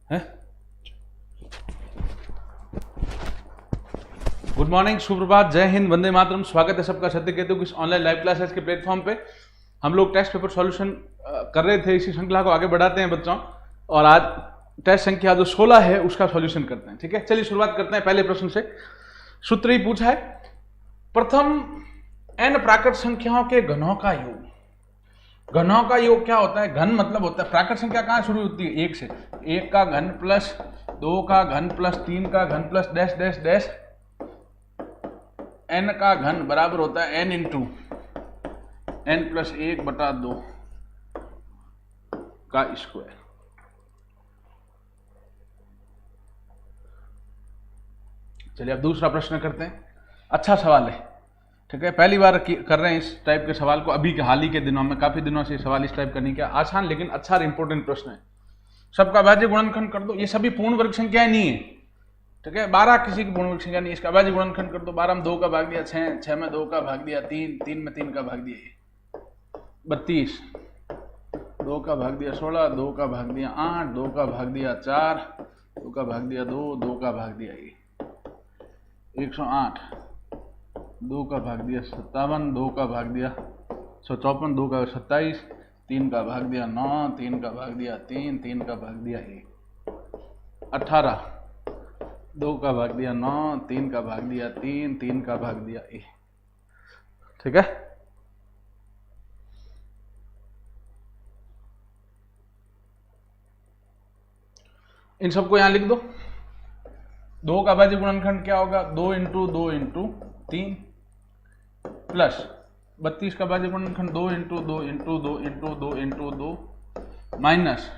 है। Good morning, सुप्रभात, जय हिंद, वंदे मातरम। स्वागत है सबका सत्य केतु की ऑनलाइन लाइव क्लासेस के प्लेटफॉर्म पे। हम लोग टेस्ट पेपर सॉल्यूशन कर रहे थे, इसी श्रृंखला को आगे बढ़ाते हैं बच्चों, और आज टेस्ट संख्या जो 16 है उसका सॉल्यूशन करते हैं। ठीक है, चलिए शुरुआत करते हैं पहले प्रश्न से। सूत्र ही पूछा है, प्रथम n प्राकृत संख्याओं के घनों का योग। घनों का योग क्या होता है? घन मतलब होता है, प्राकृत संख्या कहाँ शुरू होती है? 1 से। 1 का घन प्लस 2 का घन प्लस 3 का घन plus dash dash dash n का घन बराबर होता है n इंटू n प्लस 1/2 का स्क्वायर। चलिए अब दूसरा प्रश्न करते हैं। अच्छा सवाल है, ठीक है, पहली बार कर रहे हैं इस टाइप के सवाल को। अभी के हाल ही के दिनों में, काफी दिनों से सवाल इस टाइप का नहीं किया। आसान लेकिन अच्छा और इंपॉर्टेंट प्रश्न है। सबका भाज्य गुणनखंड कर दो। ये सभी पूर्ण वर्ग संख्याएं नहीं है, ठीक है। 12 किसी की पूर्ण वर्ग संख्या नहीं, इसका भाज्य गुणनखंड कर दो। 12 में 2 का भाग दिया 6, 6 में 2 का भाग दिया 3, 3 में 3 का भाग दिया 32, 2 का भाग दिया 16, 2 का भाग दिया 8, 2 का भाग दिया 4, 2 का भाग दिया 2, 2 का भाग दिया 108, 2 का भाग दिया 57, 2 का भाग दिया 154, 2 का 27, 3 का भाग दिया 9, 3 का भाग दिया 3, 3 का भाग दिया 18, 2 का भाग दिया 9, 3 का भाग दिया 3, 3 का भाग दिया 1। ठीक है, इन सबको यहां लिख दो। 2 का भाज्य गुणनखंड क्या होगा? 2 इंटू 2 इंटू 3 प्लस 32 का भाज्य गुणनखंड 2 into 2 into 2 into 2 into 2 minus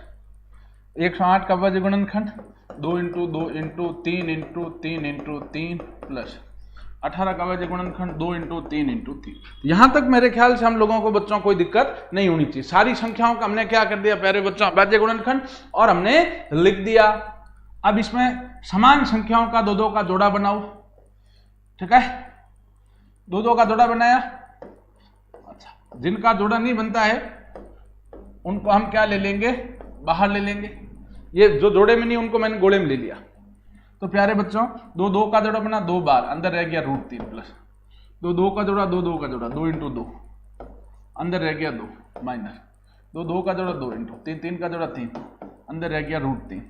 108 का भाज्य गुणनखंड 2 into 2 into 3 into 3 into 3 plus 18 का भाज्य गुणनखंड 2 इंटू 3 इंटू 3। यहां तक मेरे ख्याल से हम लोगों को बच्चों कोई दिक्कत नहीं होनी चाहिए। सारी संख्याओं का हमने क्या कर दिया प्यारे बच्चों? भाज्य गुणनखंड, और हमने लिख दिया। अब इसमें समान संख्याओं का 2-2 का जोड़ा बनाओ। ठीक है, 2-2 का जोड़ा बनाया। अच्छा, जिनका जोड़ा नहीं बनता है उनको हम क्या ले लेंगे? बाहर ले लेंगे। ये जो जोड़े में नहीं उनको मैंने गोले में ले लिया। तो प्यारे बच्चों, 2-2 का जोड़ा बना 2 बार, अंदर रह गया √3 प्लस 2-2 का जोड़ा 2-2 का जोड़ा 2 इंटू 2, अंदर रह गया 2 माइनस 2-2 का जोड़ा 2 इंटू 3 का जोड़ा 3, अंदर रह गया √3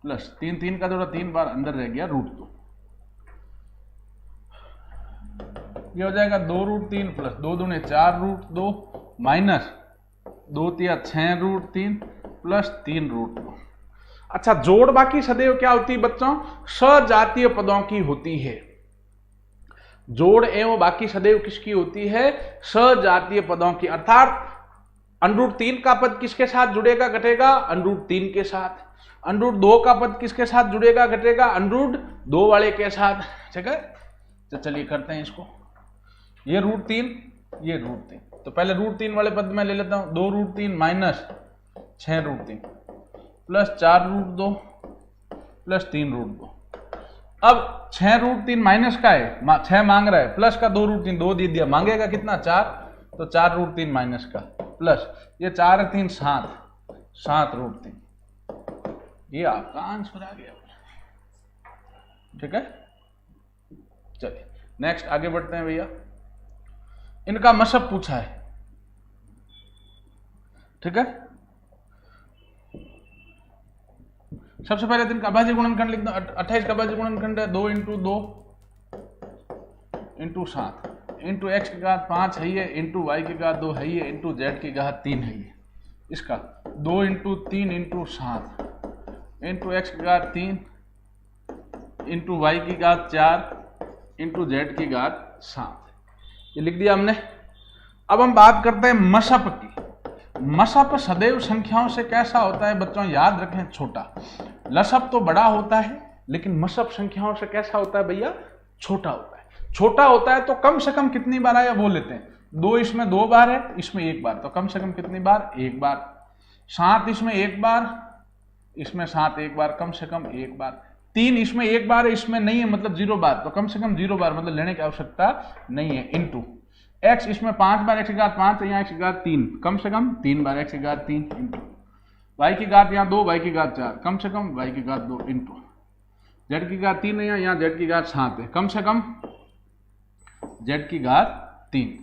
प्लस 3 का जोड़ा 3 बार, अंदर रह गया √2। ये हो जाएगा 2√3 प्लस 2 दूने 4√2 माइनस 2 तिया 6√3 प्लस 3√2। अच्छा, जोड़ बाकी सदैव क्या होती है बच्चों? सजातीय पदों की होती है। जोड़ एवं बाकी सदैव किसकी होती है? सजातीय पदों की। अर्थात √3 का पद किसके साथ जुड़ेगा घटेगा? √3 के साथ। √2 का पद किसके साथ जुड़ेगा घटेगा? √2 वाले के साथ। ठीक है, तो चलिए करते हैं इसको। ये √3, ये √3, तो पहले √3 वाले पद में ले लेता हूं। 2√3 माइनस 6√3 प्लस 4√2 प्लस 3√2। अब 6√3 माइनस का है, 6 मांग रहा है, प्लस का 2√3, 2 दे दिया, मांगेगा कितना? 4, तो 4√3 माइनस का प्लस ये 4 3 7, 7√3। ये आपका आंसर आ गया। ठीक है, चलिए नेक्स्ट आगे बढ़ते हैं भैया। इनका मशब पूछा है। ठीक है, सबसे पहले तो इनका भाज्य गुणनखंड लिख दो। 28 का भाज्य गुणनखंड है 2 इंटू 2 इंटू 7 इंटू x की घात 5 है ये, इंटू y की घात 2 है ये, इंटू z की घात 3 है ये। इसका 2 इंटू 3 इंटू 7 इंटू x की घात 3 इंटू y की घात 4 इंटू z की घात 7, ये लिख दिया हमने। अब हम बात करते हैं मशप की। मशप सदैव संख्याओं से कैसा होता है बच्चों? याद रखें, छोटा। लसप तो बड़ा होता है, लेकिन मशप संख्याओं से कैसा होता है भैया? छोटा होता है। छोटा होता है तो कम से कम कितनी बार आया वो लेते हैं। 2 इसमें 2 बार है, इसमें 1 बार, तो कम से कम कितनी बार? 1 बार। 7 इसमें 1 बार, इसमें 7 1 बार, कम से कम 1 बार। 3 इसमें 1 बार है, इसमें नहीं है, मतलब 0 बार, तो कम से कम 0 बार, मतलब लेने की आवश्यकता नहीं है। इंटू x इसमें 5 बार x की घात 5 है, यहाँ x की घात 3, कम से कम 3 बार x की घात 3 इंटू y की घात यहाँ 2, y की घात 4, कम से कम y की घात 2 इंटू z की घात 3 है, यहाँ z की घात 7 है, कम से कम z की घात 3,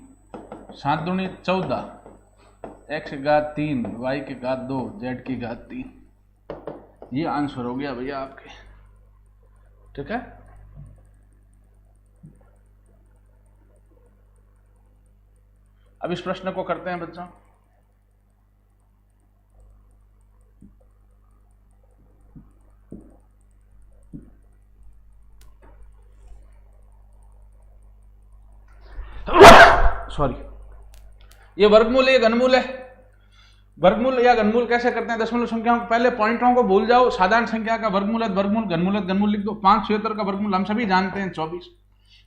7 दूनी 14, x की घात 3, y की घात 2, z की घात 3। ये आंसर हो गया भैया आपके, ठीक है। अब इस प्रश्न को करते हैं बच्चों। सॉरी, ये वर्गमूल है, घनमूल है। वर्गमूल या घनमूल कैसे करते हैं दशमलव संख्याओं को? पहले पॉइंटों को भूल जाओ, साधारण संख्या का वर्गमूल है वर्गमूल, घनमूल है घनमूल लिख दो। 576 का वर्गमूल हम सभी जानते हैं 24।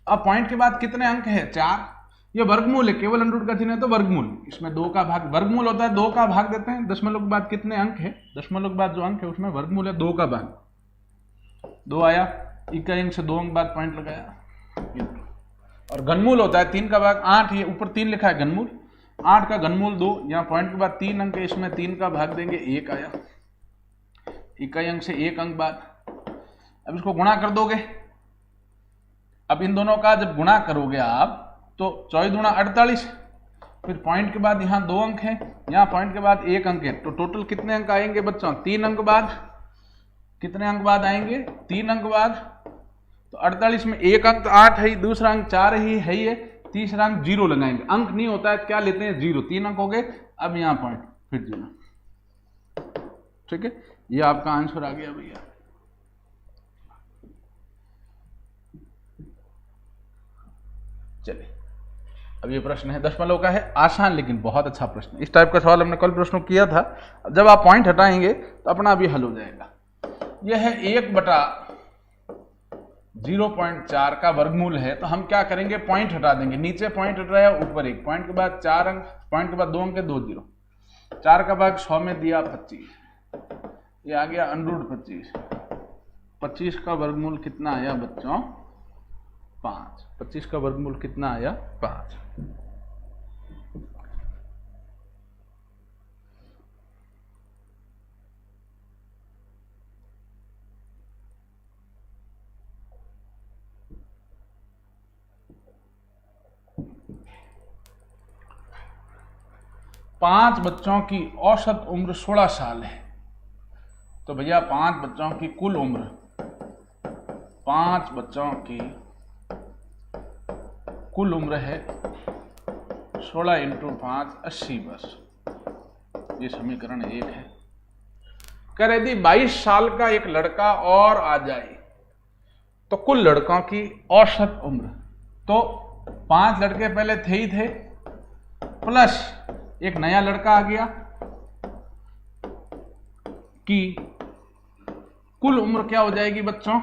अब पॉइंट के बाद कितने अंक है? 4। ये वर्गमूल है, केवल अंडर रूट का चिन्ह है तो वर्गमूल, इसमें 2 का भाग, वर्गमूल होता है 2 का भाग देते हैं। दशमलव के बाद कितने अंक है? दशमलव के बाद जो अंक है उसमें वर्गमूल है 2 का भाग, 2 आया, इकाई अंक से 2 अंक बाद पॉइंट लगाया। और घनमूल होता है 3 का भाग 8, ये ऊपर 3 लिखा है घनमूल, 8 का घनमूल 2, यहाँ पॉइंट के बाद 3 अंक है, इसमें 3 का भाग देंगे 1 आया, इकाई अंक से 1 अंक बाद। अब इसको गुणा कर दोगे, अब इन दोनों का जब गुणा करोगे आप तो 24 दूना 48, फिर पॉइंट के बाद यहाँ 2 अंक है, यहाँ पॉइंट के बाद 1 अंक है, तो टोटल कितने अंक आएंगे बच्चों? 3 अंक बाद। कितने अंक बाद आएंगे? 3 अंक बाद। तो 48 में 1 अंक 8 है, दूसरा अंक 4 ही है, ये तीसरा अंक 0 लगाएंगे। अंक नहीं होता है क्या लेते हैं? 0। 3 अंक हो गए, अब यहाँ पॉइंट, फिर 0, ठीक है। ये आपका आंसर आ गया भैया। चलिए, अब ये प्रश्न है दशमलव का है, आसान लेकिन बहुत अच्छा प्रश्न। इस टाइप का सवाल हमने कल प्रश्न किया था। जब आप पॉइंट हटाएंगे तो अपना भी हल हो जाएगा। यह है 1/0.4 का वर्गमूल है, तो हम क्या करेंगे? पॉइंट हटा देंगे, नीचे पॉइंट हट रहा है, ऊपर 1, पॉइंट के बाद 4 अंक, पॉइंट के बाद 2 अंक है, 2 0, 4 का भाग 100 में दिया 25, ये आ गया अंडर 25। 25 का वर्गमूल कितना आया बच्चों? 5। 25 का वर्गमूल कितना आया? 5। पांच बच्चों की औसत उम्र 16 साल है, तो भैया 5 बच्चों की कुल उम्र, 5 बच्चों की कुल उम्र है 16 × 5 80 वर्ष। ये समीकरण 1 है। कह रहे यदि 22 साल का एक लड़का और आ जाए तो कुल लड़कों की औसत उम्र, तो 5 लड़के पहले थे ही थे, प्लस एक नया लड़का आ गया, कि कुल उम्र क्या हो जाएगी बच्चों?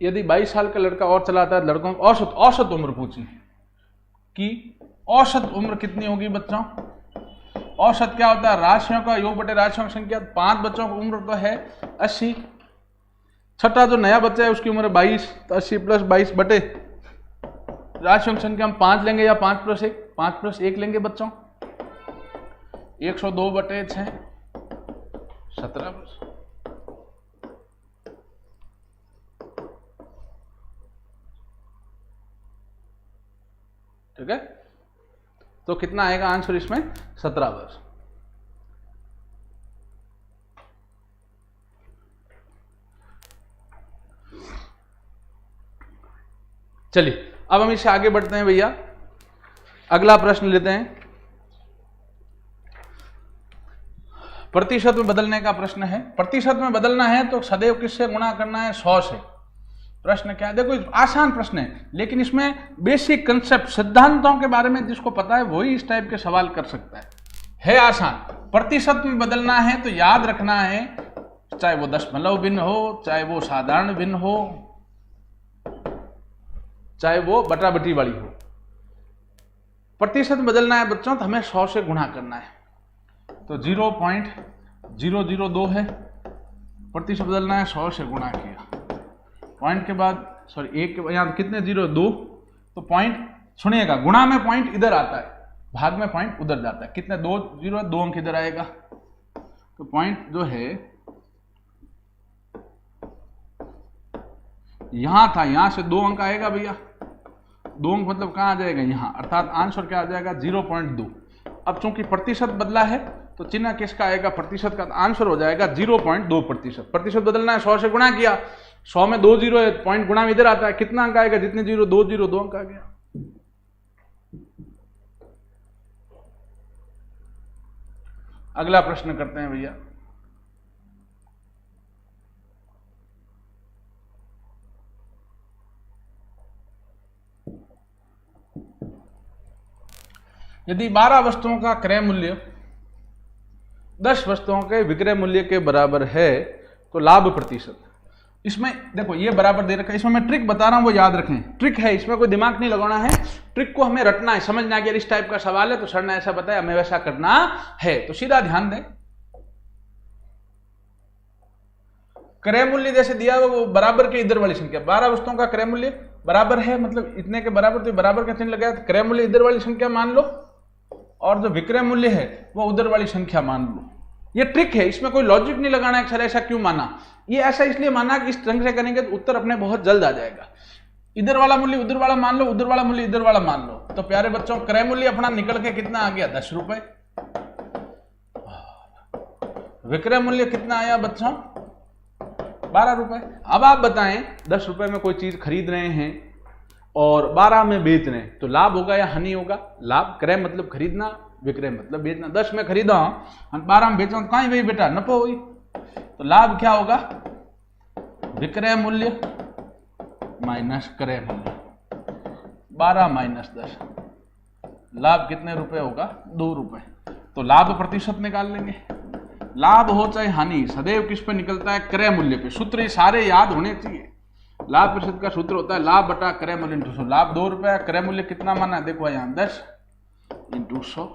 यदि 22 साल का लड़का और चलाता है, लड़कों की औसत उम्र पूछी कि औसत उम्र कितनी होगी बच्चों? औसत क्या होता है? राशियों का योग बटे राशियों की संख्या। 5 बच्चों की उम्र तो है 80, छठा जो नया बच्चा है उसकी उम्र 22, तो 80 + 22 बटे राशियों की संख्या हम 5 लेंगे या 5 + 1, 5 + 1 लेंगे बच्चों, 102 बटे 6, 17 वर्ष। ठीक है, तो कितना आएगा आंसर इसमें? 17 वर्ष। चलिए, अब हम इससे आगे बढ़ते हैं भैया। अगला प्रश्न लेते हैं, प्रतिशत में बदलने का प्रश्न है। प्रतिशत में बदलना है तो सदैव किससे गुणा करना है? 100 से। प्रश्न क्या है? देखो आसान प्रश्न है, लेकिन इसमें बेसिक कंसेप्ट, सिद्धांतों के बारे में जिसको पता है वही इस टाइप के सवाल कर सकता है आसान। प्रतिशत में बदलना है तो याद रखना है, चाहे वो दशमलव भिन्न हो, चाहे वो साधारण भिन्न हो, चाहे वो बटा-बटी वाली हो, प्रतिशत में बदलना है बच्चों तो हमें 100 से गुणा करना है। तो 0.002 है, प्रतिशत बदलना है, 100 से गुणा किया, पॉइंट के बाद सॉरी 1 के यहाँ कितने 0 2, तो पॉइंट सुनिएगा, गुणा में पॉइंट इधर आता है, भाग में पॉइंट उधर जाता है। कितने 2 जीरो है, 2 अंक इधर आएगा, तो पॉइंट जो है यहां था, यहां से 2 अंक आएगा भैया, 2 अंक मतलब कहां आ जाएगा, यहां, अर्थात आंसर क्या आ जाएगा 0.2। अब चूंकि प्रतिशत बदला है तो चिन्ह किसका आएगा, प्रतिशत का, आंसर हो जाएगा 0.2 प्रतिशत। प्रतिशत बदलना है, 100 से गुणा किया, 100 में 2 जीरो है, पॉइंट गुणा में इधर आता है, कितना अंक आएगा, जितने जीरो 2 जीरो 2 अंक आ गया। अगला प्रश्न करते हैं भैया। यदि 12 वस्तुओं का क्रय मूल्य 10 वस्तुओं के विक्रय मूल्य के बराबर है तो लाभ प्रतिशत। इसमें देखो ये बराबर दे रखा है, इसमें मैं ट्रिक बता रहा हूं वो याद रखें, ट्रिक है, इसमें कोई दिमाग नहीं लगाना है, ट्रिक को हमें रटना है, समझना है कि इस टाइप का सवाल है तो सर ने ऐसा बताया हमें वैसा करना है, तो सीधा ध्यान दें। क्रय मूल्य जैसे दिया हुआ वो बराबर के इधर वाली संख्या, 12 वस्तुओं का क्रय मूल्य बराबर है, मतलब इतने के बराबर, तो बराबर का चिन्ह लगाया, क्रय मूल्य इधर वाली संख्या मान लो और जो विक्रय मूल्य है वो उधर वाली संख्या मान लो। ये ट्रिक है, इसमें कोई लॉजिक नहीं लगाना है सर ऐसा क्यों माना, ये ऐसा इसलिए माना कि इस ढंग से करेंगे तो उत्तर अपने बहुत जल्द आ जाएगा। इधर वाला मूल्य उधर वाला मान लो, उधर वाला मूल्य इधर वाला मान लो, तो प्यारे बच्चों क्रय मूल्य अपना निकल के कितना आ गया 10 रुपए, विक्रय मूल्य कितना आया बच्चों 12 रुपए। अब आप बताएं 10 रुपए में कोई चीज खरीद रहे हैं और 12 में बेच रहे हैं तो लाभ होगा या हानि होगा, लाभ, क्रय मतलब खरीदना, विक्रय मतलब बेचना। 10 में खरीदा 12 में बेचा तो कहीं वही बेटा नफा हुई, तो लाभ क्या होगा विक्रय मूल्य माइनस क्रय मूल्य, 12 माइनस 10, लाभ कितने रुपए होगा 2 रुपए। तो लाभ प्रतिशत निकाल लेंगे, लाभ हो चाहे हानि सदैव किस पे निकलता है, क्रय मूल्य पे। सूत्र ये सारे याद होने चाहिए, लाभ प्रतिशत का सूत्र होता है लाभ बटा क्रय मूल्य इंटू 100। लाभ 2 रुपए, क्रय मूल्य कितना माना देखो यहाँ 10 इंटू 100,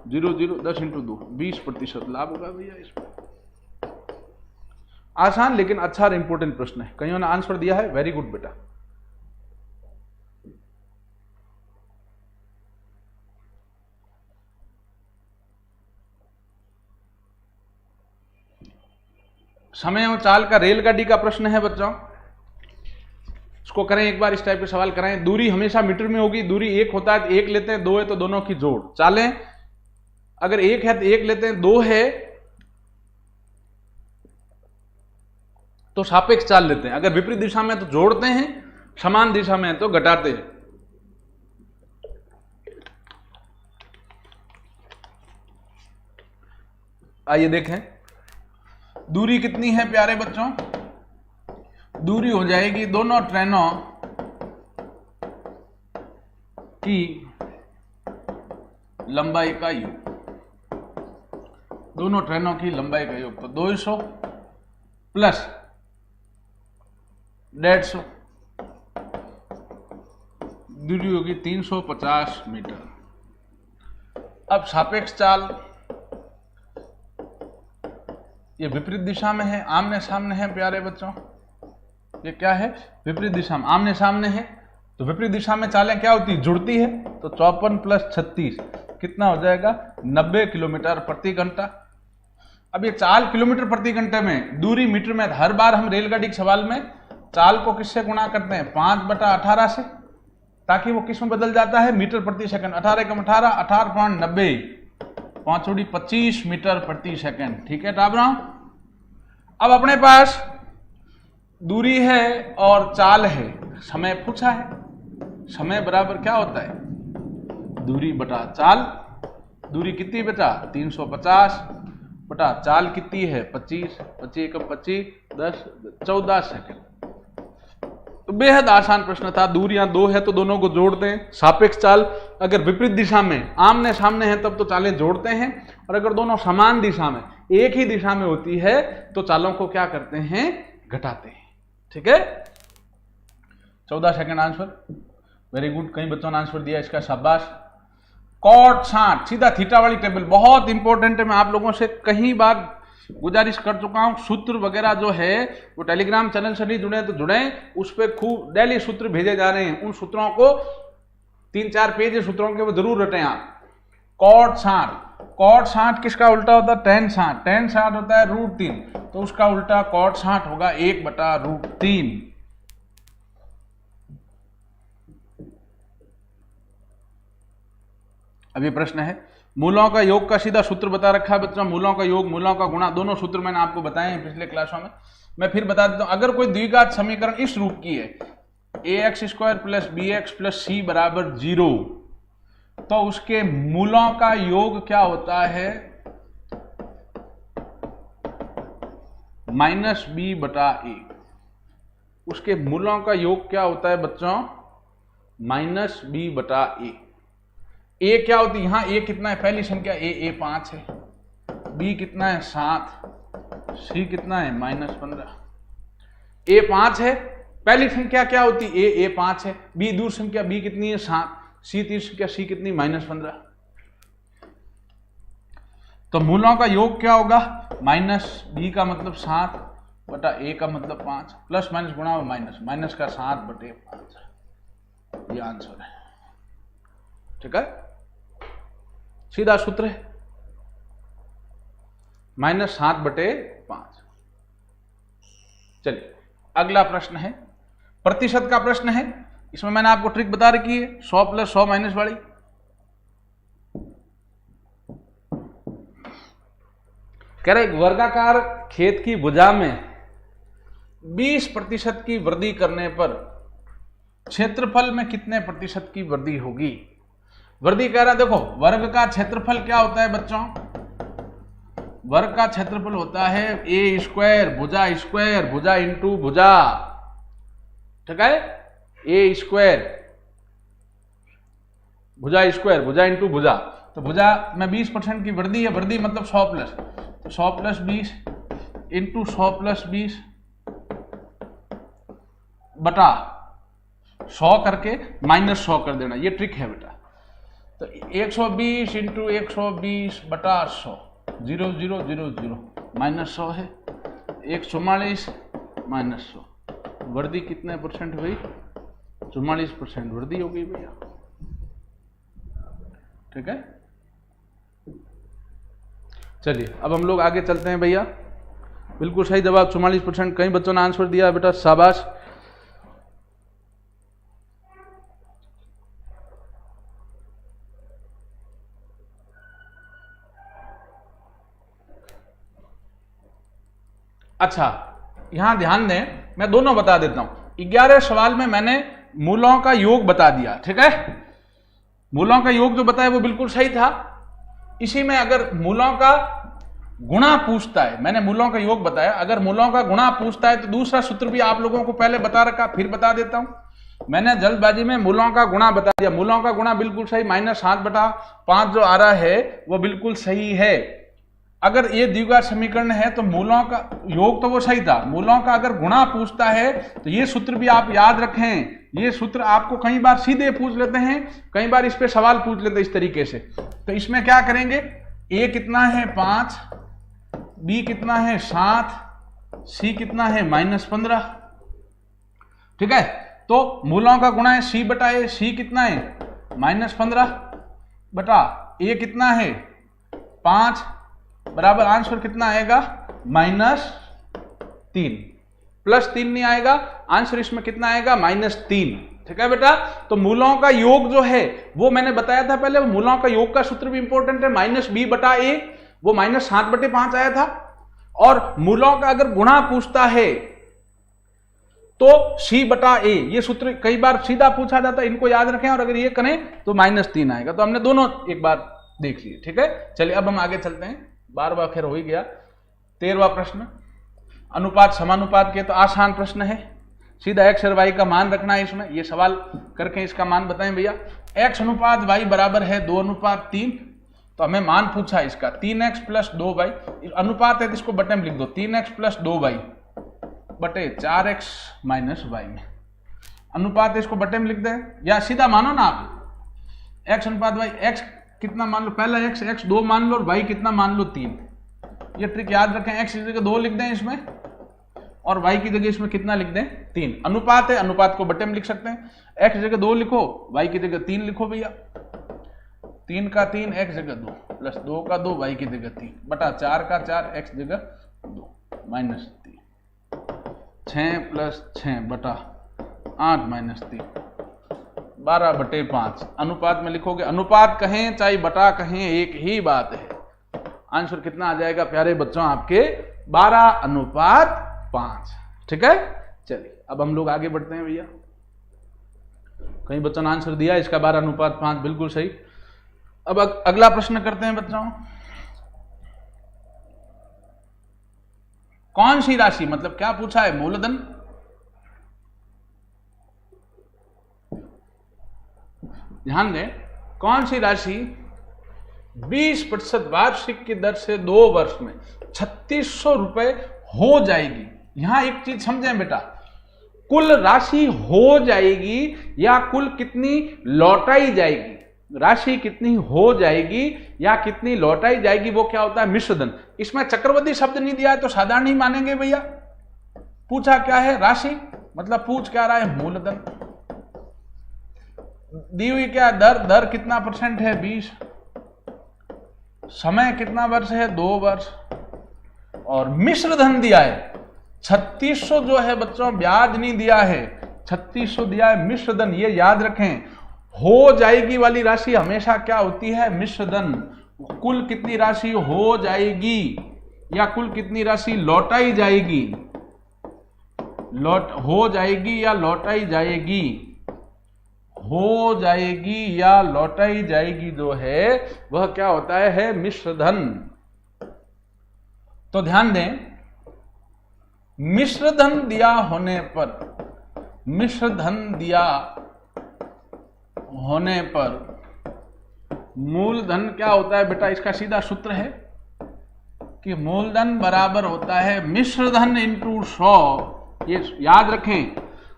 0 0 10 इंटू 2 20% लाभ होगा भैया इसमें। आसान लेकिन अच्छा और इंपॉर्टेंट प्रश्न है, कईयों ने आंसर दिया है, वेरी गुड बेटा। समय और चाल का रेलगाड़ी का प्रश्न है बच्चों, इसको करें एक बार, इस टाइप के सवाल कराएं। दूरी हमेशा मीटर में होगी, दूरी 1 होता है तो 1 लेते हैं, 2 है तो दोनों की जोड़। चालें अगर 1 है तो 1 लेते हैं, 2 है तो सापेक्ष चाल लेते हैं, अगर विपरीत दिशा में तो जोड़ते हैं, समान दिशा में है तो घटाते हैं। आइए देखें दूरी कितनी है प्यारे बच्चों, दूरी हो जाएगी दोनों ट्रेनों की लंबाई का योग, दोनों ट्रेनों की लंबाई का योग, तो 200 प्लस 150, दूरी होगी 350 मीटर। अब सापेक्ष चाल, ये विपरीत दिशा में है, आमने सामने है प्यारे बच्चों, ये क्या है विपरीत दिशा में, आमने सामने है, तो विपरीत दिशा में चालें क्या होती है जुड़ती है, तो 54 प्लस 36 कितना हो जाएगा 90 किलोमीटर प्रति घंटा। अब ये चाल किलोमीटर प्रति घंटे में, दूरी मीटर में, हर बार हम रेलगाड़ी के सवाल में चाल को किससे गुणा करते हैं 5/18 से, ताकि वो किस में बदल जाता है मीटर प्रति सेकंड, 18 कम 18 18.90, 5 25 मीटर प्रति सेकंड। ठीक है टाबरा, अब अपने पास दूरी है और चाल है, समय पूछा है, समय बराबर क्या होता है दूरी बटा चाल, दूरी कितनी बेटा 350 बटा चाल कितनी है 25, 25 कम 25 10 14 सेकंड। तो बेहद आसान प्रश्न था, दूरियां 2 है तो दोनों को जोड़ते हैं, सापेक्ष चाल अगर विपरीत दिशा में आमने सामने है तब तो चालें जोड़ते हैं, और अगर दोनों समान दिशा में एक ही दिशा में होती है तो चालों को क्या करते हैं घटाते हैं। ठीक है 14 सेकंड आंसर, वेरी गुड, कई बच्चों ने आंसर दिया इसका, शाबाश। कॉट 60 सीधा थीटा वाली टेबल बहुत इंपॉर्टेंट है, मैं आप लोगों से कई बार गुजारिश कर चुका हूं, सूत्र वगैरह जो है वो टेलीग्राम चैनल से नहीं जुड़े तो जुड़े, उस पर खूब डेली सूत्र भेजे जा रहे हैं, उन सूत्रों को 3-4 पेज सूत्रों के वो जरूर रटें आप, कॉट 60, कॉट 60 किसका उल्टा होता है? टेन 60, टेन 60 होता है √3, तो उसका उल्टा कॉट 60 होगा 1/√3। अभी प्रश्न है, मूलों का योग का सीधा सूत्र बता रखा है बच्चों। मूलों का योग, मूलों का गुणा, दोनों सूत्र मैंने आपको बताए हैं पिछले क्लासों में। मैं फिर बता देता हूं, अगर कोई द्विघात समीकरण इस रूप की है ax² + bx + c = 0, तो उसके मूलों का योग क्या होता है? -b/a। उसके मूलों का योग क्या होता है बच्चों? -b/a। a क्या होती है? यहां a कितना है? पहली संख्या a 5 है, b कितना है? 7, c कितना है? -15। a 5 है, पहली संख्या क्या होती है? a 5 है, b दूर संख्या b कितनी है? 7, c तीसरी संख्या c कितनी? -15। तो मूलों का योग क्या होगा? -b का मतलब 7/a का मतलब 5, प्लस माइनस गुणा और माइनस का 7/5, ये आंसर है। ठीक है, सीधा सूत्र है, -7/5। चलिए अगला प्रश्न है, प्रतिशत का प्रश्न है। इसमें मैंने आपको ट्रिक बता रखी है, 100 + 100 - वाली। कह रहे वर्गाकार खेत की भुजा में 20% की वृद्धि करने पर क्षेत्रफल में कितने प्रतिशत की वृद्धि होगी? वृद्धि कह रहा है, देखो वर्ग का क्षेत्रफल क्या होता है बच्चों? वर्ग का क्षेत्रफल होता है a² भुजा इंटू भुजा। ठीक है, a² भुजा इंटू भुजा। तो भुजा में 20% की वृद्धि है, वृद्धि मतलब 100 प्लस, तो 100 + 20 इंटू 100 + 20 बटा 100 करके -100 कर देना, ये ट्रिक है बेटा। तो 120 इंटू 120 बटा 100, 0 0 0 0 -100 है, 144 -100, वृद्धि कितने परसेंट हुई? 44% वृद्धि हो गई भैया। ठीक है, चलिए अब हम लोग आगे चलते हैं भैया। बिल्कुल सही जवाब 44%। कई बच्चों ने आंसर दिया बेटा, शाबाश। अच्छा, यहां ध्यान दें, मैं दोनों बता देता हूं। 11 सवाल में मैंने मूलों का योग बता दिया। ठीक है, मूलों का योग जो बताया वो बिल्कुल सही था। इसी में अगर मूलों का गुणा पूछता है, मैंने मूलों का योग बताया, अगर मूलों का गुणा पूछता है तो दूसरा सूत्र भी आप लोगों को पहले बता रखा, फिर बता देता हूं। मैंने जल्दबाजी में मूलों का गुणा बता दिया। मूलों का गुणा बिल्कुल सही, -7/5 जो आ रहा है वो बिल्कुल सही है। अगर ये द्विघात समीकरण है तो मूलों का योग तो वो सही था, मूलों का अगर गुणा पूछता है तो ये सूत्र भी आप याद रखें। ये सूत्र आपको कई बार सीधे पूछ लेते हैं, कई बार इस पे सवाल पूछ लेते हैं इस तरीके से। तो इसमें क्या करेंगे? a कितना है? 5, b कितना है? 7, c कितना है? -15। ठीक है, तो मूलों का गुणा है c/a, c कितना है? -15 बटा a कितना है? 5 बराबर आंसर कितना आएगा? -3, +3 नहीं आएगा, आंसर इसमें कितना आएगा? -3। ठीक है बेटा, तो मूलों का योग जो है वो मैंने बताया था पहले, मूलों का योग का सूत्र भी इंपॉर्टेंट है, -b/a, वो -7/5 आया था। और मूलों का अगर गुणा पूछता है तो c/a, ये सूत्र कई बार सीधा पूछा जाता है, इनको याद रखें। और अगर ये करें तो -3 आएगा। तो हमने दोनों एक बार देख लिए। ठीक है, चलिए अब हम आगे चलते हैं। 12वां खैर हो ही गया। 13वां प्रश्न, अनुपात समानुपात के, तो आसान प्रश्न है, सीधा x और y का मान रखना है इसमें। ये सवाल करके इसका मान बताएं भैया। x अनुपात y बराबर है 2:3, तो हमें मान पूछा है इसका 3x + 2y। अनुपात है तो इसको बटे में लिख दो, 3x + 2y बटे 4x - y में। अनुपात इसको बटे में लिख दें, या सीधा मानो ना आप, x अनुपात y, x कितना मान लो? पहला x 2 मान लो और y कितना मान लो? 3। ये ट्रिक याद रखें, x की जगह 2 लिख दें इसमें, और y की जगह इसमें कितना लिख दें? 3। अनुपात है, अनुपात को बटे में लिख सकते हैं। x की जगह 2 लिखो, y की जगह 3 लिखो भैया। 3 का 3 x जगह 2 प्लस 2 का 2 y की जगह 3 बटा 4 का 4 x जगह 2 माइनस 3 6 प्लस 6 बटा 8 माइनस 3 12 बटे 5। अनुपात में लिखोगे, अनुपात कहें चाहे बटा कहें एक ही बात है। आंसर कितना आ जाएगा प्यारे बच्चों आपके 12:5। ठीक है, चलिए अब हम लोग आगे बढ़ते हैं भैया। कई बच्चों ने आंसर दिया इसका 12:5 बिल्कुल सही। अब अगला प्रश्न करते हैं बच्चों। कौन सी राशि, मतलब क्या पूछा है, मूलधन, ध्यान दें, कौन सी राशि 20% वार्षिक की दर से 2 वर्ष में 3600 रुपए हो जाएगी। यहां एक चीज समझें बेटा, कुल राशि हो जाएगी या कुल कितनी लौटाई जाएगी, राशि कितनी हो जाएगी या कितनी लौटाई जाएगी, वो क्या होता है, मिश्रधन। इसमें चक्रवर्ती शब्द नहीं दिया है तो साधारण ही मानेंगे भैया। पूछा क्या है, राशि, मतलब पूछ क्या रहा है, मूलधन। दी हुई क्या दर, दर कितना % है 20, समय कितना वर्ष है 2 वर्ष, और मिश्रधन दिया है 3600 जो है बच्चों, ब्याज नहीं दिया है, 3600 दिया है मिश्रधन। ये याद रखें, हो जाएगी वाली राशि हमेशा क्या होती है, मिश्रधन। कुल कितनी राशि हो जाएगी या कुल कितनी राशि लौटाई जाएगी, हो जाएगी या लौटाई जाएगी, हो जाएगी या लौटाई जाएगी जो है वह क्या होता है मिश्रधन। तो ध्यान दें, मिश्रधन दिया होने पर, मिश्रधन दिया होने पर मूलधन क्या होता है बेटा, इसका सीधा सूत्र है कि मूलधन बराबर होता है मिश्रधन इंटू 100। ये याद रखें,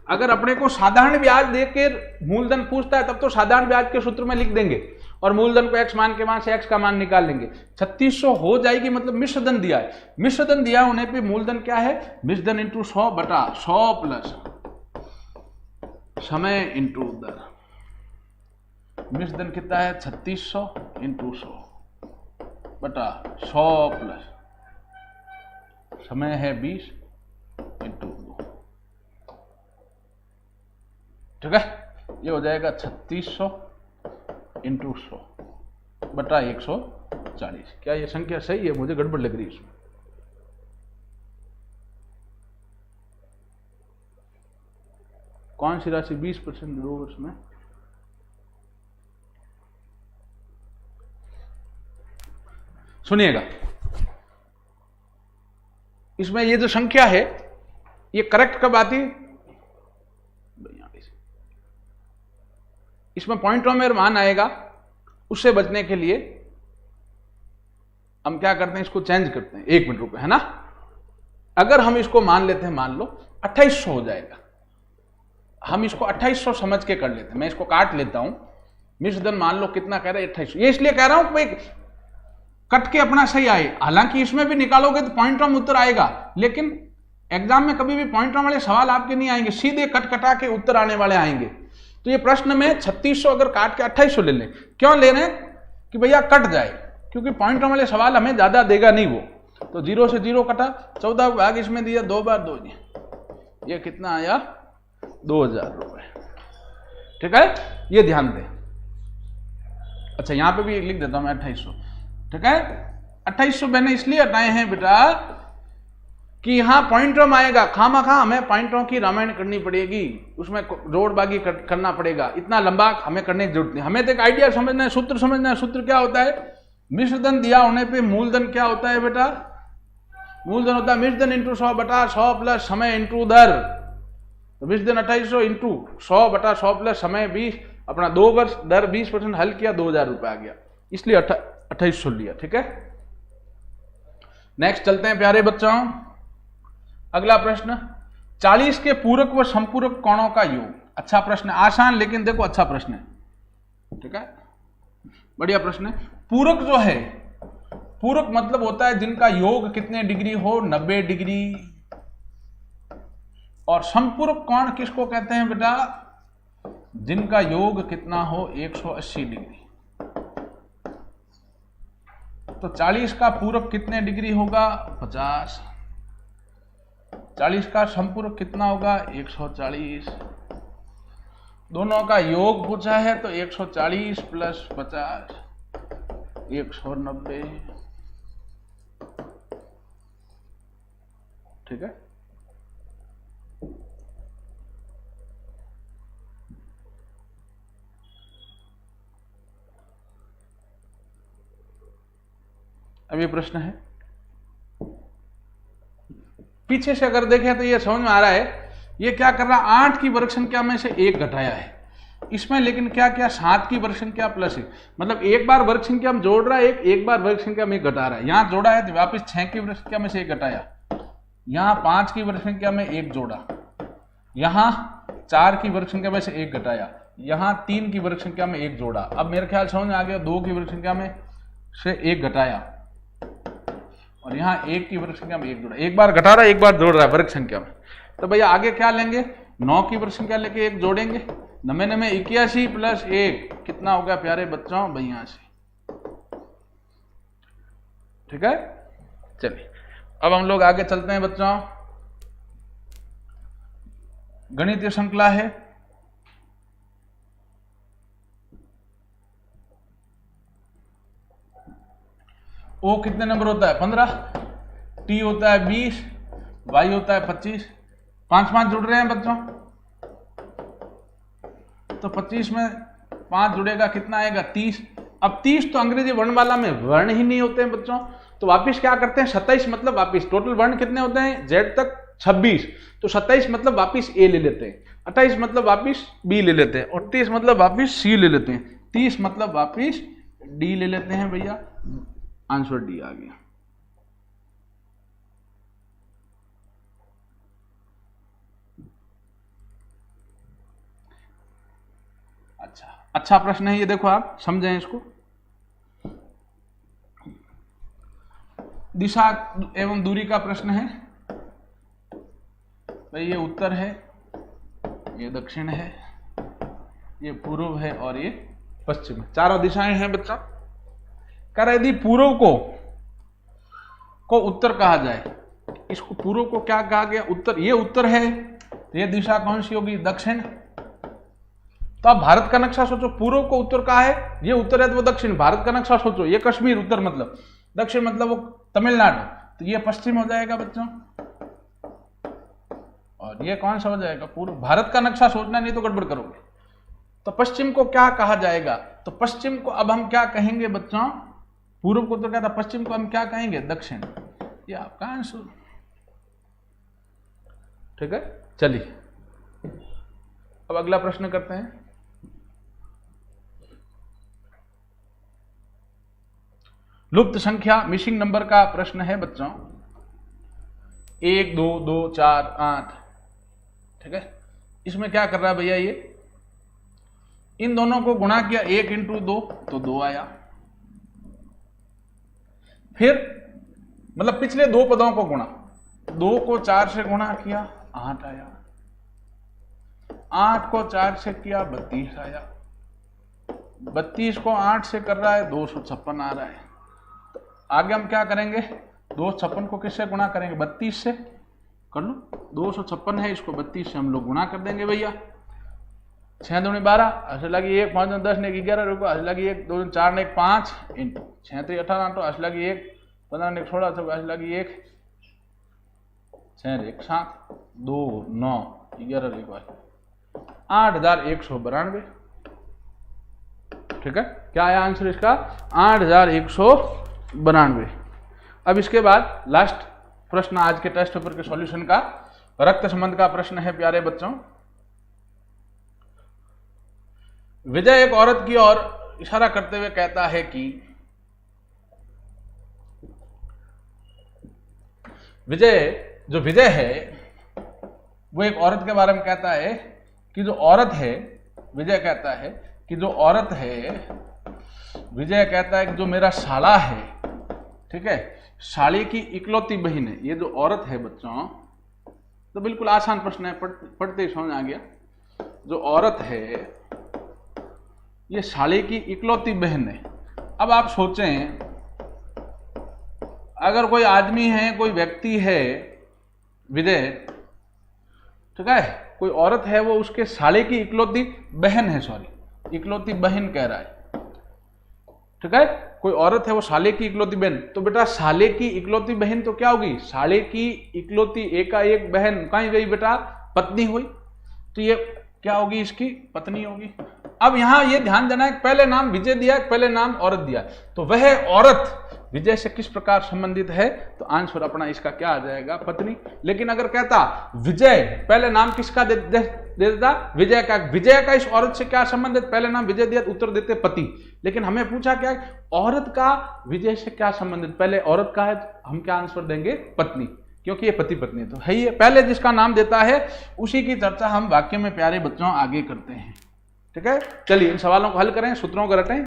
अगर अपने को साधारण ब्याज देकर मूलधन पूछता है तब तो साधारण ब्याज के सूत्र में लिख देंगे और मूलधन को x मान के वहां से x का मान निकाल लेंगे। 3600 हो जाएगी मतलब मिश्रधन दिया है, मिश्रधन दिया होने पे मूलधन क्या है, मिश्रधन इंटू 100 बटा 100 प्लस समय इंटू दर। मिश्रधन कितना है 3600 इंटू 100 बटा 100 प्लस समय है 20 इंटू 2। ठीक है, ये हो जाएगा 3600 इंटू 100 बटा 140। क्या ये संख्या सही है, मुझे गड़बड़ लग रही है इसमें। कौन सी राशि 20% 2 वर्ष में, सुनिएगा, इसमें ये जो संख्या है ये करेक्ट कब आती है, इसमें पॉइंटों में मान आएगा, उससे बचने के लिए हम क्या करते हैं, इसको चेंज करते हैं। 1 मिनट रुपए, है ना। अगर हम इसको मान लेते हैं, मान लो 2800 हो जाएगा, हम इसको 2800 समझ के कर लेते हैं। मैं इसको काट लेता हूं, मिश्रधन मान लो कितना कह रहा है 2800। ये इसलिए कह रहा हूं भाई कट के अपना सही आए, हालांकि इसमें भी निकालोगे तो पॉइंटों में उत्तर आएगा, लेकिन एग्जाम में कभी भी पॉइंटों वाले सवाल आपके नहीं आएंगे, सीधे कट कटा के उत्तर आने वाले आएंगे। तो ये प्रश्न में 3600 अगर काट के 2800 ले लें, क्यों ले रहे हैं कि भैया कट जाए, क्योंकि पॉइंटों वाले सवाल हमें ज्यादा देगा नहीं वो। तो 0 से 0 कटा, 14 भाग इसमें दिया, 2 बार 2 जी, ये कितना आया 2000 रुपए। ठीक है, ये ध्यान दें। अच्छा यहां पे भी लिख देता हूं मैं 2800। ठीक है, 2800 मैंने इसलिए हटाए हैं बेटा कि यहां पॉइंटों में आएगा, खामखा हमें पॉइंटों की रामायण करनी पड़ेगी, उसमें जोड़बागी करना पड़ेगा, इतना लंबा हमें करने की जरूरत नहीं। हमें तो एक आइडिया समझना है, सूत्र समझना है। सूत्र क्या होता है, मिश्रधन दिया होने पे मूलधन क्या होता है बेटा, मूलधन होता है मिश्रधन इंटू 100 बटा 100 प्लस समय इंटू दर। तो मिश्रधन 2800 इंटू 100 बटा 100 प्लस समय 20, अपना 2 वर्ष, दर 20% हल किया, 2000 रुपए आ गया, इसलिए 2800 लिया। ठीक है, नेक्स्ट चलते हैं प्यारे बच्चों। अगला प्रश्न, 40 के पूरक व संपूरक कोणों का योग। अच्छा प्रश्न है, आसान लेकिन देखो अच्छा प्रश्न है। ठीक है, बढ़िया प्रश्न है। पूरक जो है, पूरक मतलब होता है जिनका योग कितने डिग्री हो, 90 डिग्री। और संपूरक कोण किसको कहते हैं बेटा, जिनका योग कितना हो 180 डिग्री। तो 40 का पूरक कितने डिग्री होगा? 50। 40 का समपूरक कितना होगा? 140। दोनों का योग पूछा है तो 140 प्लस 50 190। ठीक है। अब ये प्रश्न है, पीछे से अगर देखें तो ये समझ में आ रहा है ये क्या कर रहा है, 8 की वर्ग संख्या में से 1 घटाया है इसमें, लेकिन क्या क्या 7 की वर्ग संख्या प्लस 1, मतलब एक बार वर्ग संख्या में जोड़ रहा है, एक बार वर्ग संख्या में 1 घटा रहा है। यहां जोड़ा है तो वापिस 6 की वर्ग संख्या में से 1 घटाया, यहां 5 की वर्ग संख्या में 1 जोड़ा, यहां 4 की वर्ग संख्या में से 1 घटाया, यहां 3 की वर्ग संख्या में 1 जोड़ा। अब मेरे ख्याल समझ में आ गया, 2 की वर्ग संख्या में से 1 घटाया और यहाँ 1 की वर्ग संख्या में 1 जोड़ा, एक बार घटा रहा है एक बार जोड़ रहा है वर्ग संख्या में। तो भैया आगे क्या लेंगे, 9 की वर्ग संख्या लेके 1 जोड़ेंगे, 9 में 81 प्लस 1 कितना हो गया प्यारे बच्चों? 82। ठीक है। चलिए अब हम लोग आगे चलते हैं बच्चों। गणितीय श्रृंखला है, ओ कितने नंबर होता है? 15, टी होता है 20, वाई होता है 25, 5 जुड़ रहे हैं बच्चों, तो 25 में 5 जुड़ेगा कितना आएगा? 30। अब 30 तो अंग्रेजी वर्णमाला में वर्ण ही नहीं होते हैं बच्चों, तो वापिस क्या करते हैं? 27 मतलब वापिस टोटल वर्ण कितने होते हैं जेड तक? 26, तो 27 मतलब वापिस ए ले लेते हैं, 28 मतलब वापिस बी ले लेते हैं, 29 मतलब वापिस सी ले लेते हैं, 30 मतलब वापिस डी ले लेते हैं। भैया आंसर डी आ गया। अच्छा प्रश्न है ये, देखो आप समझें इसको। दिशा एवं दूरी का प्रश्न है भाई, ये उत्तर है, ये दक्षिण है, ये पूर्व है और ये पश्चिम है, चारों दिशाएं हैं बच्चा। कर यदि पूर्व को उत्तर कहा जाए, इसको पूर्व को क्या कहा गया? उत्तर। ये उत्तर है तो ये दिशा कौन सी होगी? दक्षिण। तो आप भारत का नक्शा सोचो, पूर्व को उत्तर कहा है, ये उत्तर है तो वो दक्षिण। भारत का नक्शा सोचो, ये कश्मीर उत्तर मतलब, दक्षिण मतलब वो तमिलनाडु, तो ये पश्चिम हो जाएगा बच्चों, और ये कौन सा हो जाएगा? पूर्व। भारत का नक्शा सोचना नहीं तो गड़बड़ करोगे। तो पश्चिम को क्या कहा जाएगा? तो पश्चिम को अब हम क्या कहेंगे बच्चों? पूर्व को तो क्या था, पश्चिम को हम क्या कहेंगे? दक्षिण। ये आपका आंसर। ठीक है। चलिए अब अगला प्रश्न करते हैं। लुप्त संख्या मिसिंग नंबर का प्रश्न है बच्चों, 1 2 2 4 8। ठीक है। इसमें क्या कर रहा है भैया, ये इन दोनों को गुणा किया, 1 इंटू 2 तो 2 आया, फिर मतलब पिछले 2 पदों को गुणा, 2 को 4 से गुणा किया 8 आया, 8 को 4 से किया 32 आया, 32 को 8 से कर रहा है 256 आ रहा है। तो आगे हम क्या करेंगे? 256 को किससे गुणा करेंगे? 32 से कर लो, 256 है, इसको 32 से हम लोग गुणा कर देंगे भैया। 6 दूनी 12, ऐसे लगी 1, 5 10 ने 11 रुको, ऐसे लगी 1 2 4 ने 5 इंटू 6 3 18 तो ऐसे लगी 1 15 ने 16 तो ऐसे लगी 1 6 1 7 2 9 11 एक बार 8192। ठीक है। क्या आया आंसर इसका? 8192। अब इसके बाद लास्ट प्रश्न आज के टेस्ट पेपर के सॉल्यूशन का, रक्त संबंध का प्रश्न है प्यारे बच्चों। विजय एक औरत की ओर इशारा करते हुए कहता है कि विजय है वो एक औरत के बारे में कहता है कि जो औरत है, विजय कहता है कि जो औरत है, विजय कहता है कि जो मेरा साला है, ठीक है, साली की इकलौती बहन है। ये जो औरत है बच्चों, तो बिल्कुल आसान प्रश्न है, पढ़ते ही समझ आ गया। जो औरत है ये साली की इकलौती बहन है। अब आप सोचें अगर कोई आदमी है, कोई व्यक्ति है विजय, ठीक है, कोई औरत है, वो उसके साले की इकलौती बहन है, सॉरी इकलौती बहन कह रहा है, ठीक है, कोई औरत है वो साले की इकलौती बहन, तो बेटा साले की इकलौती बहन तो क्या होगी, साले की इकलौती एकाएक बहन कहीं गई बेटा, पत्नी हुई, तो ये क्या होगी, इसकी पत्नी होगी। अब यहां ये ध्यान देना है, पहले नाम विजय दिया, पहले नाम औरत दिया, तो वह औरत विजय से किस प्रकार संबंधित है, तो आंसर अपना इसका क्या आ जाएगा, पत्नी। लेकिन अगर कहता विजय, पहले नाम किसका दे देता, विजय का इस औरत से क्या संबंध है, पहले नाम विजय दिया, उत्तर देते पति। लेकिन हमें पूछा क्या, औरत का विजय से क्या संबंधित, पहले औरत का है, तो हम क्या आंसर देंगे, पत्नी, क्योंकि ये पति पत्नी तो है ही है। पहले जिसका नाम देता है उसी की चर्चा हम वाक्य में प्यारे बच्चों आगे करते हैं, ठीक है। चलिए इन सवालों को हल करें, सूत्रों को रटें।